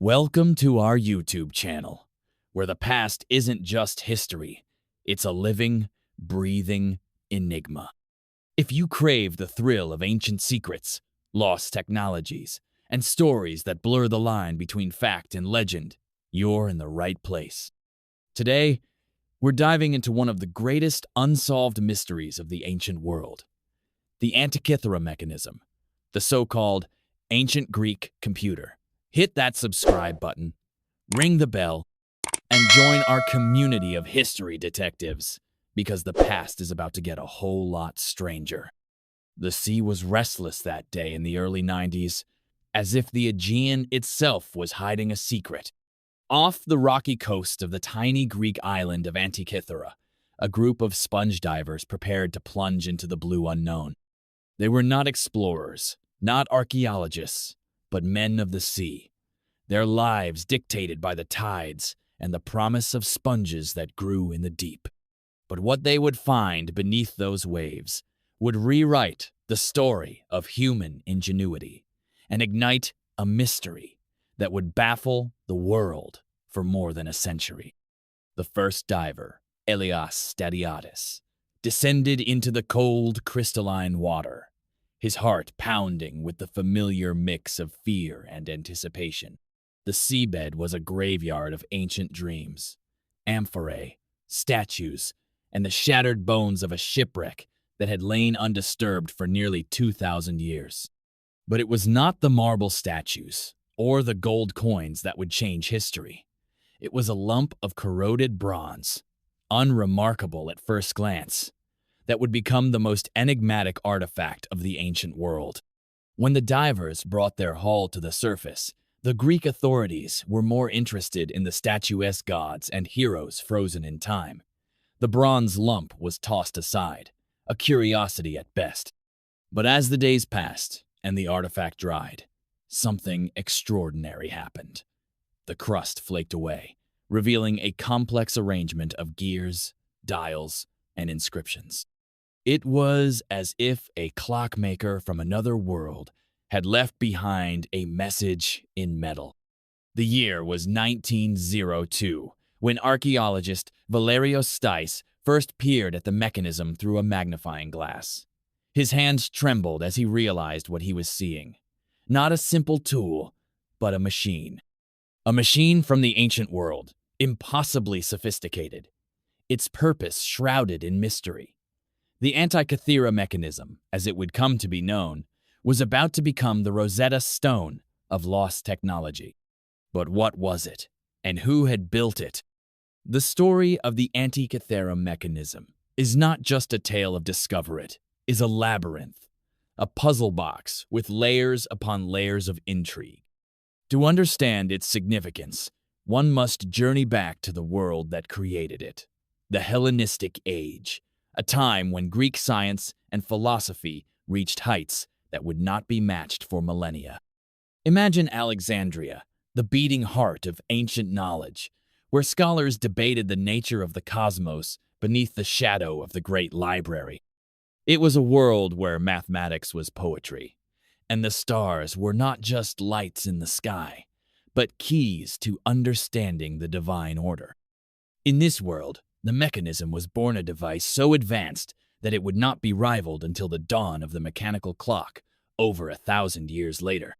Welcome to our YouTube channel, where the past isn't just history, it's a living, breathing enigma. If you crave the thrill of ancient secrets, lost technologies, and stories that blur the line between fact and legend, you're in the right place. Today, we're diving into one of the greatest unsolved mysteries of the ancient world, the Antikythera mechanism, the so-called ancient Greek computer. Hit that subscribe button, ring the bell, and join our community of history detectives, because the past is about to get a whole lot stranger. The sea was restless that day in the early 90s, as if the Aegean itself was hiding a secret. Off the rocky coast of the tiny Greek island of Antikythera, a group of sponge divers prepared to plunge into the blue unknown. They were not explorers, not archaeologists, but men of the sea, their lives dictated by the tides and the promise of sponges that grew in the deep. But what they would find beneath those waves would rewrite the story of human ingenuity and ignite a mystery that would baffle the world for more than a century. The first diver, Elias Stadiatis, descended into the cold, crystalline water, his heart pounding with the familiar mix of fear and anticipation. The seabed was a graveyard of ancient dreams, amphorae, statues, and the shattered bones of a shipwreck that had lain undisturbed for nearly 2,000 years. But it was not the marble statues or the gold coins that would change history. It was a lump of corroded bronze, unremarkable at first glance, that would become the most enigmatic artifact of the ancient world. When the divers brought their haul to the surface, the Greek authorities were more interested in the statuesque gods and heroes frozen in time. The bronze lump was tossed aside, a curiosity at best. But as the days passed and the artifact dried, something extraordinary happened. The crust flaked away, revealing a complex arrangement of gears, dials, and inscriptions. It was as if a clockmaker from another world had left behind a message in metal. The year was 1902, when archaeologist Valerios Stais first peered at the mechanism through a magnifying glass. His hands trembled as he realized what he was seeing. Not a simple tool, but a machine. A machine from the ancient world, impossibly sophisticated. Its purpose shrouded in mystery. The Antikythera mechanism, as it would come to be known, was about to become the Rosetta Stone of lost technology. But what was it, and who had built it? The story of the Antikythera mechanism is not just a tale of discovery, it is a labyrinth, a puzzle box with layers upon layers of intrigue. To understand its significance, one must journey back to the world that created it, the Hellenistic Age, a time when Greek science and philosophy reached heights that would not be matched for millennia. Imagine Alexandria, the beating heart of ancient knowledge, where scholars debated the nature of the cosmos beneath the shadow of the great library. It was a world where mathematics was poetry, and the stars were not just lights in the sky, but keys to understanding the divine order. In this world, the mechanism was born a device so advanced that it would not be rivaled until the dawn of the mechanical clock, over 1,000 years later.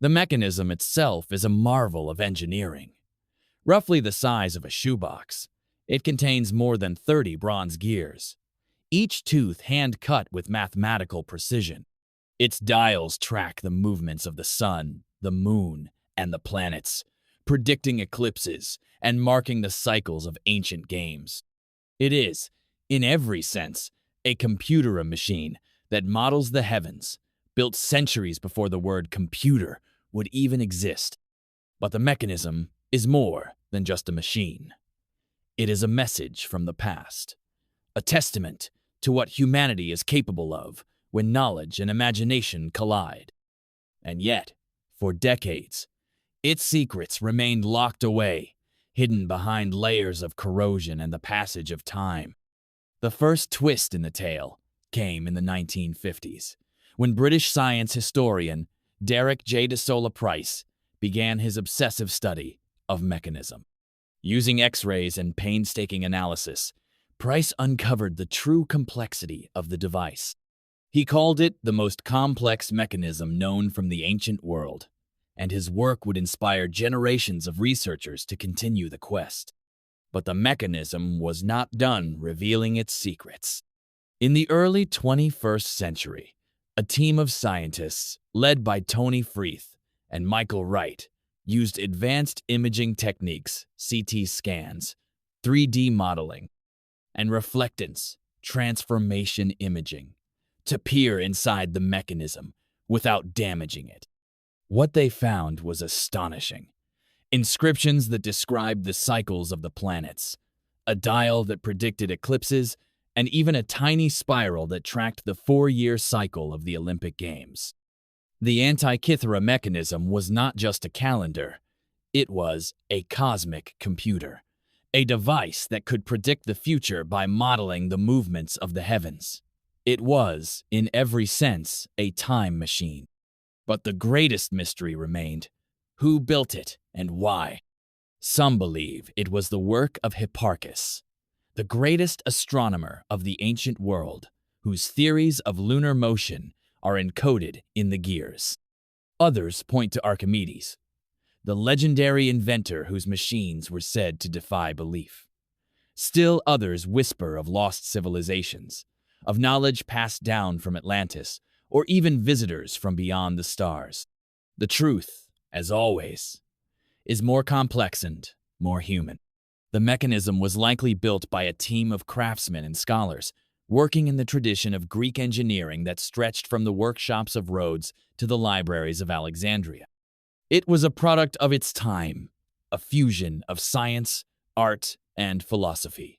The mechanism itself is a marvel of engineering. Roughly the size of a shoebox, it contains more than 30 bronze gears, each tooth hand-cut with mathematical precision. Its dials track the movements of the sun, the moon, and the planets, predicting eclipses and marking the cycles of ancient games. It is, in every sense, a computer machine that models the heavens, built centuries before the word computer would even exist. But the mechanism is more than just a machine. It is a message from the past, a testament to what humanity is capable of when knowledge and imagination collide. And yet, for decades, its secrets remained locked away, hidden behind layers of corrosion and the passage of time. The first twist in the tale came in the 1950s, when British science historian Derek J. de Sola Price began his obsessive study of mechanism. Using X-rays and painstaking analysis, Price uncovered the true complexity of the device. He called it the most complex mechanism known from the ancient world, and his work would inspire generations of researchers to continue the quest. But the mechanism was not done revealing its secrets. In the early 21st century, a team of scientists, led by Tony Freeth and Michael Wright, used advanced imaging techniques, CT scans, 3D modeling, and reflectance, transformation imaging, to peer inside the mechanism without damaging it. What they found was astonishing. Inscriptions that described the cycles of the planets, a dial that predicted eclipses, and even a tiny spiral that tracked the 4-year cycle of the Olympic Games. The Antikythera mechanism was not just a calendar, it was a cosmic computer, a device that could predict the future by modeling the movements of the heavens. It was, in every sense, a time machine. But the greatest mystery remained: who built it and why? Some believe it was the work of Hipparchus, the greatest astronomer of the ancient world, whose theories of lunar motion are encoded in the gears. Others point to Archimedes, the legendary inventor whose machines were said to defy belief. Still others whisper of lost civilizations, of knowledge passed down from Atlantis, or even visitors from beyond the stars. The truth, as always, is more complex and more human. The mechanism was likely built by a team of craftsmen and scholars, working in the tradition of Greek engineering that stretched from the workshops of Rhodes to the libraries of Alexandria. It was a product of its time, a fusion of science, art, and philosophy.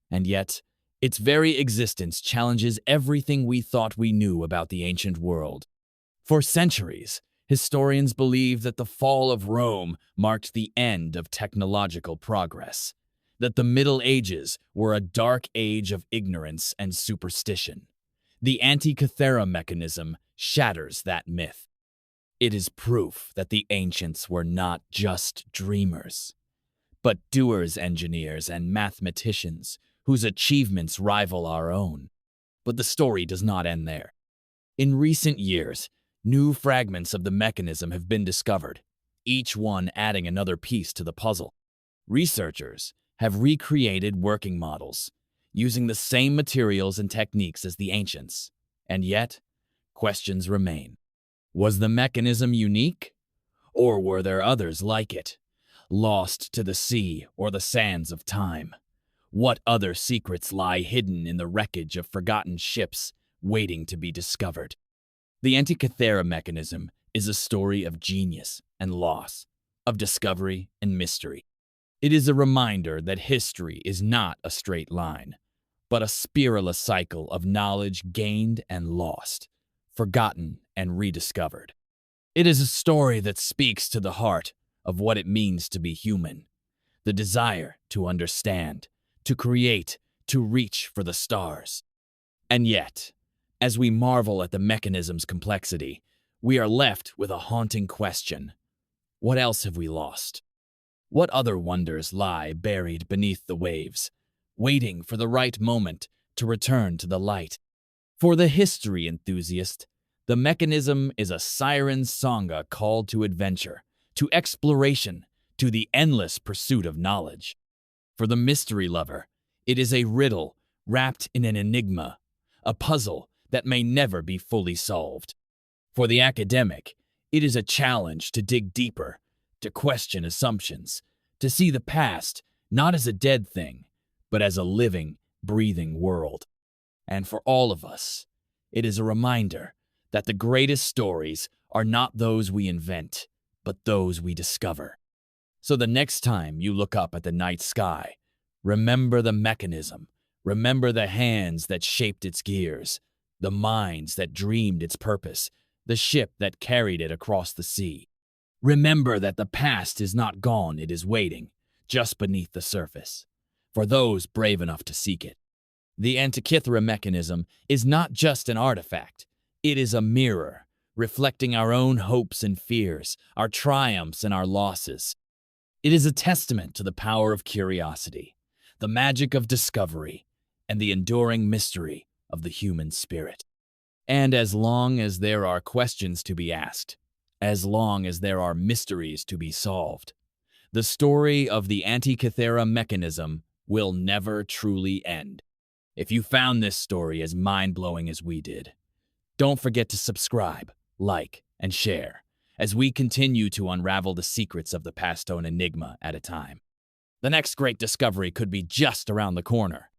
And yet, its very existence challenges everything we thought we knew about the ancient world. For centuries, historians believed that the fall of Rome marked the end of technological progress, that the Middle Ages were a dark age of ignorance and superstition. The Antikythera mechanism shatters that myth. It is proof that the ancients were not just dreamers, but doers, engineers, and mathematicians whose achievements rival our own. But the story does not end there. In recent years, new fragments of the mechanism have been discovered, each one adding another piece to the puzzle. Researchers have recreated working models, using the same materials and techniques as the ancients. And yet, questions remain. Was the mechanism unique? Or were there others like it, lost to the sea or the sands of time? What other secrets lie hidden in the wreckage of forgotten ships waiting to be discovered? The Antikythera mechanism is a story of genius and loss, of discovery and mystery. It is a reminder that history is not a straight line, but a spiralous cycle of knowledge gained and lost, forgotten and rediscovered. It is a story that speaks to the heart of what it means to be human, the desire to understand, to create, to reach for the stars. And yet, as we marvel at the mechanism's complexity, we are left with a haunting question. What else have we lost? What other wonders lie buried beneath the waves, waiting for the right moment to return to the light? For the history enthusiast, the mechanism is a siren sanga called to adventure, to exploration, to the endless pursuit of knowledge. For the mystery lover, it is a riddle wrapped in an enigma, a puzzle that may never be fully solved. For the academic, it is a challenge to dig deeper, to question assumptions, to see the past not as a dead thing, but as a living, breathing world. And for all of us, it is a reminder that the greatest stories are not those we invent, but those we discover. So the next time you look up at the night sky, remember the mechanism, remember the hands that shaped its gears, the minds that dreamed its purpose, the ship that carried it across the sea. Remember that the past is not gone, it is waiting, just beneath the surface, for those brave enough to seek it. The Antikythera mechanism is not just an artifact, it is a mirror, reflecting our own hopes and fears, our triumphs and our losses. It is a testament to the power of curiosity, the magic of discovery, and the enduring mystery of the human spirit. And as long as there are questions to be asked, as long as there are mysteries to be solved, the story of the Antikythera mechanism will never truly end. If you found this story as mind-blowing as we did, don't forget to subscribe, like, and share as we continue to unravel the secrets of the Pastone Enigma at a time. The next great discovery could be just around the corner.